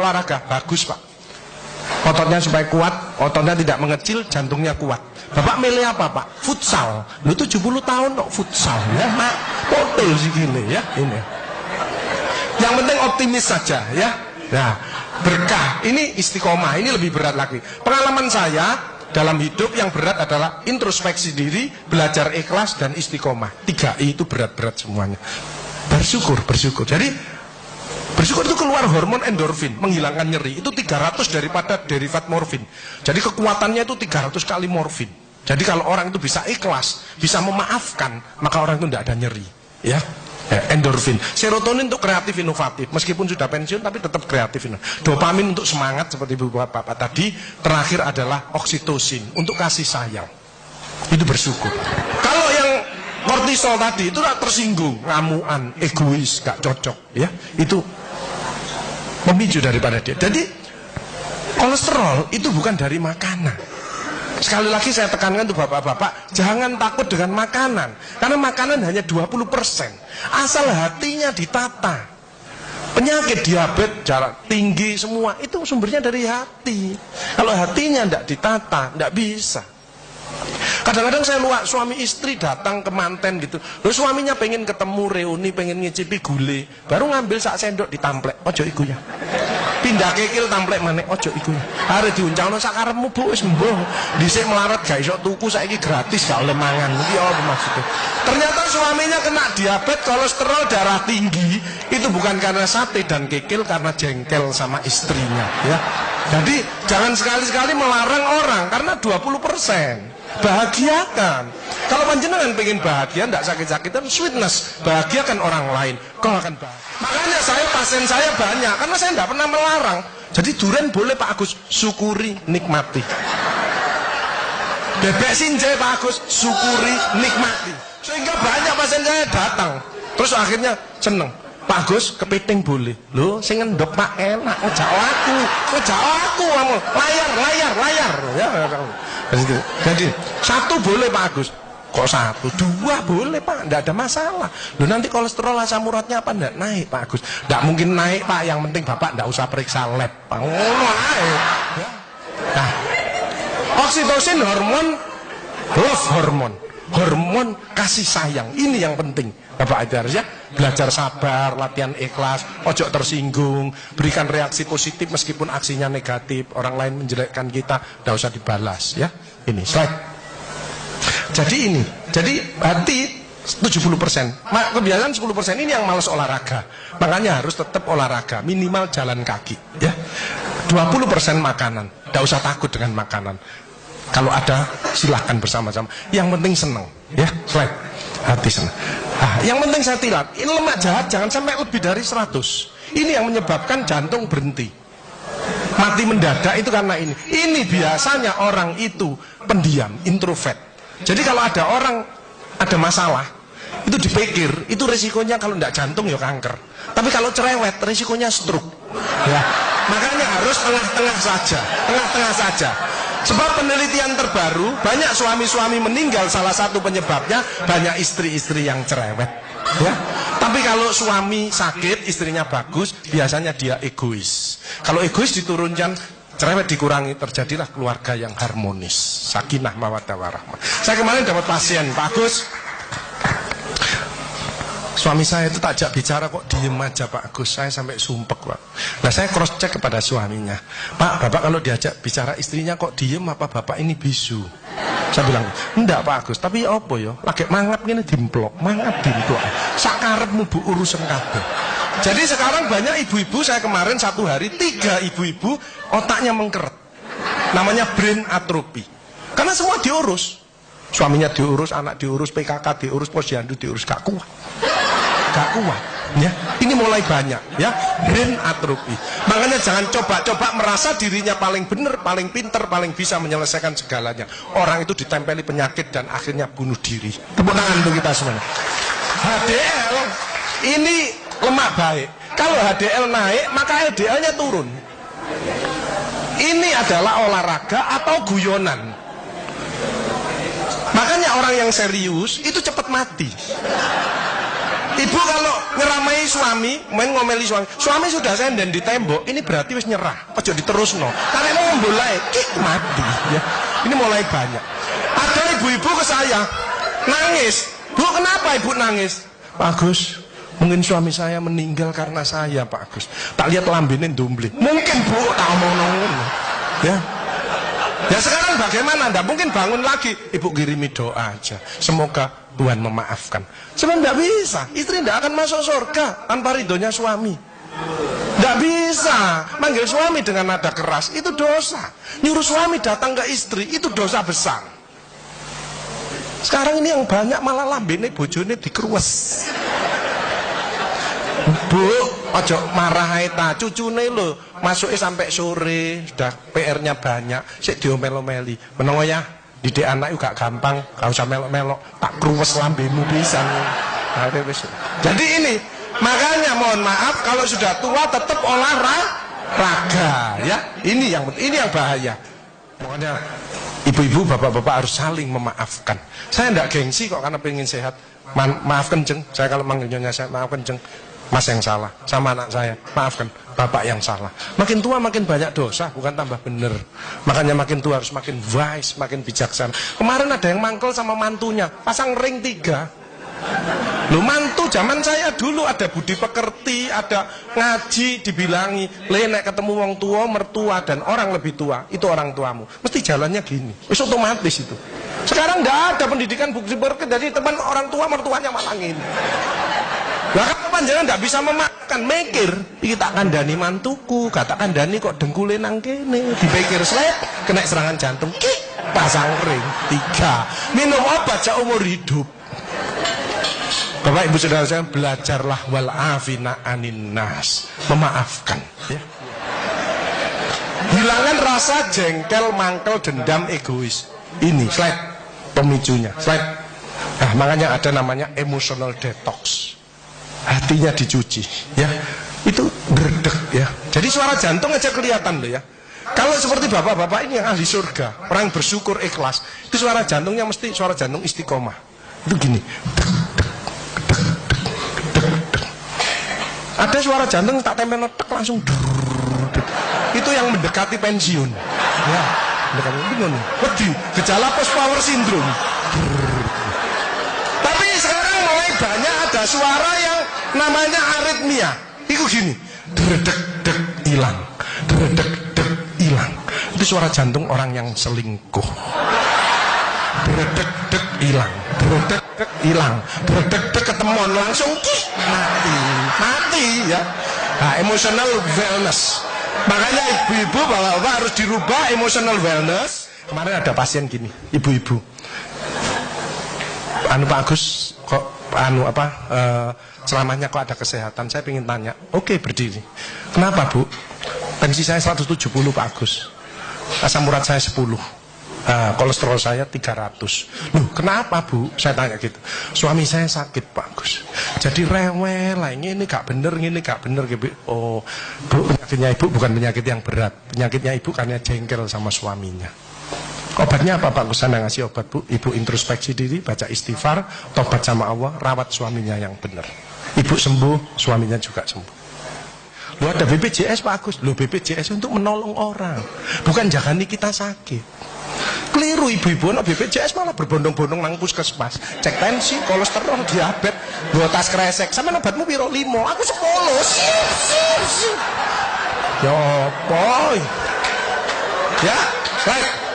olahraga? Bagus Pak. Ototnya supaya kuat, ototnya tidak mengecil, jantungnya kuat. Bapak milih apa Pak? Futsal. Lu 70 tahun kok futsal ya Mak. Potel sih gini ya ini. Yang penting optimis saja ya. Nah, berkah. Ini istiqomah, ini lebih berat lagi. Pengalaman saya dalam hidup yang berat adalah introspeksi diri, belajar ikhlas, dan istiqomah. 3I itu berat-berat semuanya. Bersyukur. Jadi bersyukur itu keluar hormon endorfin, menghilangkan nyeri. Itu 300 daripada derivat morfin. Jadi kekuatannya itu 300 kali morfin. Jadi kalau orang itu bisa ikhlas, bisa memaafkan, maka orang itu tidak ada nyeri. Ya. Endorfin, serotonin untuk kreatif inovatif, meskipun sudah pensiun tapi tetap kreatif. Dopamin untuk semangat seperti bapak tadi. Terakhir adalah oksitosin untuk kasih sayang. Itu bersyukur. Kalau yang kortisol tadi itu tersinggung, ngamuan, egois, gak cocok, ya itu memicu daripada dia. Jadi kolesterol itu bukan dari makanan. Sekali lagi saya tekankan untuk bapak-bapak, jangan takut dengan makanan, karena makanan hanya 20%. Asal hatinya ditata. Penyakit diabetes, darah tinggi, semua itu sumbernya dari hati. Kalau hatinya tidak ditata, tidak bisa. Kadang-kadang saya lihat suami istri datang ke manten gitu. Loh, suaminya pengen ketemu reuni, pengen ngicipi gule, baru ngambil sak sendok ditamplek, ojo iku ya. Pindah kekil tamplek maneh, ojo iku ya. Are diuncalno sak karepmu Bu, wis mbuh. Dhisik melarat gak iso tuku, saiki gratis gak oleh mangan. Iki apa maksudnya? Ternyata suaminya kena diabetes, kolesterol, darah tinggi. Itu bukan karena sate dan kekil, karena jengkel sama istrinya, ya. Jadi jangan sekali-sekali melarang orang, karena 20%. Bahagiakan. Kalau panjenengan pengen bahagia, tidak sakit-sakitan, sweetness, bahagiakan orang lain, kau akan bahagia. Makanya pasien saya banyak, karena saya tidak pernah melarang. Jadi durian boleh Pak Agus, syukuri, nikmati. Bebek sinjai Pak Agus, syukuri, nikmati. Sehingga banyak pasien saya datang, terus akhirnya seneng. Pak Agus, kepiting boleh. Loh, sing ngendok Pak enak, ngejak aku, layar. Ya, jadi satu boleh Pak Agus. Kok satu? 2 boleh Pak, tidak ada masalah. Loh, nanti kolesterol asam uratnya apa enggak naik Pak Agus? Tidak mungkin naik Pak, yang penting Bapak tidak usah periksa lab Pak. Ya. Nah, oksitosin hormon love hormon kasih sayang. Ini yang penting Bapak itu harus ya belajar sabar, latihan ikhlas, ojo tersinggung, berikan reaksi positif meskipun aksinya negatif, orang lain menjelekkan kita, tidak usah dibalas ya. Ini slide. Jadi hati 70%, kebiasaan 10% ini yang malas olahraga. Makanya harus tetap olahraga, minimal jalan kaki ya. 20% makanan, tidak usah takut dengan makanan. Kalau ada silahkan bersama-sama. Yang penting senang ya. Slide. Hati senang. Yang penting saya tilat, ini lemak jahat jangan sampai lebih dari 100. Ini yang menyebabkan jantung berhenti, mati mendadak itu karena ini. Ini biasanya orang itu pendiam, introvert. Jadi kalau ada orang ada masalah, itu dipikir, itu resikonya kalau tidak jantung ya kanker. Tapi kalau cerewet, resikonya stroke. Ya. Makanya harus tengah-tengah saja. Sebab penelitian terbaru, banyak suami-suami meninggal, salah satu penyebabnya banyak istri-istri yang cerewet ya. Tapi kalau suami sakit, istrinya bagus, biasanya dia egois. Kalau egois diturunkan, cerewet dikurangi, terjadilah keluarga yang harmonis, sakinah mawaddah warahmah. Saya kemarin dapat pasien, Pak Agus, suami saya itu tak ajak bicara kok diem aja Pak Agus, saya sampai sumpek Pak. Nah saya cross check kepada suaminya, Pak, Bapak kalau diajak bicara istrinya kok diem, apa Bapak ini bisu? Saya bilang, enggak Pak Agus, tapi apa ya, lagi mangap gini dimplok, sakarepmu Bu urusan kabeh. Jadi sekarang banyak ibu-ibu, saya kemarin satu hari 3 ibu-ibu otaknya mengkeret, namanya brain atrophy, karena semua diurus. Suaminya diurus, anak diurus, PKK diurus, posyandu diurus, gak kuat ya. Ini mulai banyak ya, brain atrophy. Makanya jangan coba-coba merasa dirinya paling benar, paling pinter, paling bisa menyelesaikan segalanya. Orang itu ditempeli penyakit dan akhirnya bunuh diri. Tepuk tangan untuk kita semuanya. HDL ini lemak baik. Kalau HDL naik, maka LDL-nya turun. Ini adalah olahraga atau guyonan. Makanya orang yang serius itu cepat mati. Ibu kalau ngeramai suami, main ngomeli suami sudah senden di tembok, ini berarti wis nyerah. Ojo diterusno. Karena ini mulai mati ya. Ini mulai banyak. Ada ibu-ibu ke saya nangis. Bu, kenapa ibu nangis? Pak Agus, mungkin suami saya meninggal karena saya, Pak Agus. Tak lihat lambene ndumbling. Mungkin Bu, tak omong-omong. Ya. Ya sekarang bagaimana? Nggak mungkin bangun lagi. Ibu kirimi doa aja. Semoga Tuhan memaafkan. Sebenarnya nggak bisa. Istri nggak akan masuk surga tanpa ridhonya suami. Nggak bisa. Manggil suami dengan nada keras itu dosa. Nyuruh suami datang ke istri itu dosa besar. Sekarang ini yang banyak malah lambene bojone dikeruwes. Bu, ojo marah ta, cucune lho, masuknya sampai sore, sudah PR-nya banyak, sik diomel-omeli. Menapa ya? Didik anak juga gampang, gak usah melok-melok, tak kruwes lambemu pisan. Jadi ini, makanya mohon maaf kalau sudah tua tetap olahraga, ya. Ini yang bahaya. Makanya ibu-ibu, bapak-bapak harus saling memaafkan. Saya enggak gengsi kok karena pengen sehat. Maaf kenceng, saya kalau manggilnya saya maaf kenceng. Mas yang salah, sama anak saya, maafkan, bapak yang salah. Makin tua makin banyak dosa, bukan tambah bener. Makanya makin tua harus makin wise, makin bijaksana. Kemarin ada yang mangkel sama mantunya, pasang ring 3. Loh, mantu zaman saya dulu ada budi pekerti, ada ngaji, dibilangi, nek ketemu wong tua, mertua dan orang lebih tua, itu orang tuamu. Mesti jalannya gini, itu otomatis itu. Sekarang nggak ada pendidikan budi pekerti, jadi teman orang tua, mertuanya malah gini. Lah kan panjenengan ndak bisa memakan, mikir, iki tak kandhani mantuku, gak tak kandhani kok dengkule nang kene, dipikir slep, kena serangan jantung, pasang ring 3, minum obat seumur hidup. Bapak Ibu Saudara saya, belajarlah wal afina anin nas, memaafkan ya. Hilangkan rasa jengkel, mangkel, dendam, egois. Ini slide pemicunya, slide. Nah, makanya ada namanya emotional detox. Hatinya dicuci ya, itu berdek ya. Jadi suara jantung aja kelihatan loh ya. Kalau seperti bapak-bapak ini yang ahli surga, orang bersyukur ikhlas, itu suara jantungnya mesti suara jantung istiqomah. Itu gini. Ada suara jantung tak tempel tek langsung. Itu yang mendekati pensiun. Ya, mendekati bingung. Wedi, gejala post power syndrome. Tapi sekarang mulai banyak ada suara yang namanya aritmia. Itu gini, dredek-dek hilang, dredek-dek hilang. Itu suara jantung orang yang selingkuh. Dredek-dek hilang, dredek-dek hilang, dredek-dek ketemuan langsung mati ya. Nah, emotional wellness. Makanya ibu-ibu, bapak-bapak harus dirubah emotional wellness. Kemarin ada pasien gini, ibu-ibu. Pak Agus kok selamanya kok ada kesehatan. Saya ingin tanya. Oke, berdiri. Kenapa Bu? Tensi saya 170 Pak Agus, asam urat saya 10, kolesterol saya 300. Loh, kenapa Bu? Saya tanya gitu. Suami saya sakit Pak Agus, jadi rewel lah, ini gak bener, ini gak bener gitu. Oh Bu, penyakitnya Ibu bukan penyakit yang berat. Penyakitnya Ibu karena jengkel sama suaminya. Obatnya apa Pak Gus? Saya ngasih obat Bu. Ibu introspeksi diri, baca istighfar, tobat sama Allah, rawat suaminya yang benar. Ibu sembuh, suaminya juga sembuh. Lu ada BPJS Pak Agus. Lu BPJS untuk menolong orang, bukan jagani kita sakit. Keliru ibu-ibu, no BPJS malah berbondong-bondong nang puskesmas, cek tensi, kolesterol, diabetes, bawa tas kresek. Sama obatmu piro 5, aku 10. Ya boy. Ya, baik.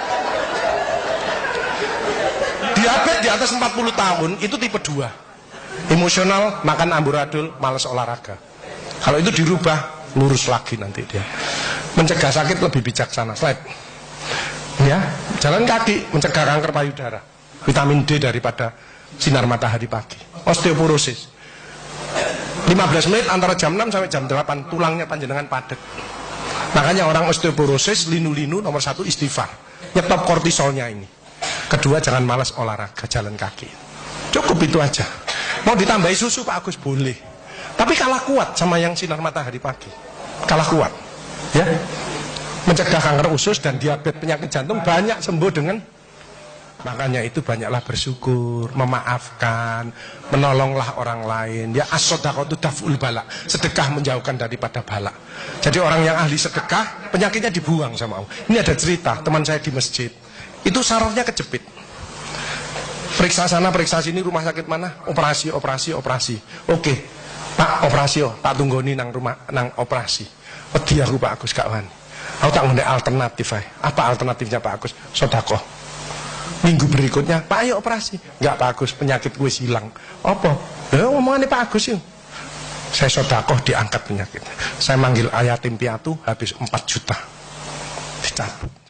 Diabetes di atas 40 tahun itu tipe 2. Emosional, makan amburadul, malas olahraga. Kalau itu dirubah, lurus lagi nanti dia. Mencegah sakit lebih bijaksana. Slide. Ya, jalan kaki mencegah kanker payudara. Vitamin D daripada sinar matahari pagi. Osteoporosis. 15 menit antara jam 6 sampai jam 8 tulangnya panjenengan padat. Makanya orang osteoporosis, linu-linu nomor 1 istighfar. Nyetop kortisolnya ini. Kedua, jangan malas olahraga, jalan kaki. Cukup itu aja. Mau ditambahi susu Pak Agus boleh, tapi kalah kuat sama yang sinar matahari pagi. Kalah kuat ya. Mencegah kanker usus dan diabetes, penyakit jantung banyak sembuh dengan Makanya itu banyaklah bersyukur, memaafkan, menolonglah orang lain. Ya as-shadaqatu daf'ul bala. Sedekah menjauhkan daripada bala. Jadi orang yang ahli sedekah, penyakitnya dibuang sama Allah. Ini ada cerita, teman saya di masjid. Itu sarafnya kejepit. Periksa sana, periksa sini, rumah sakit mana? Operasi. Oke, Pak, operasi tak tunggoni nang rumah, nang operasi. Wedi aku Pak Agus gak wani. Aku tak ngene alternatif ae. Apa alternatifnya Pak Agus? Sedekah. Minggu berikutnya, Pak ayo operasi. Enggak Pak Agus, penyakit gue hilang. Apa? Ya ngomongannya Pak Agus yuk. Saya sedekah diangkat penyakit. Saya manggil yatim piatu habis 4 juta. Dicabut.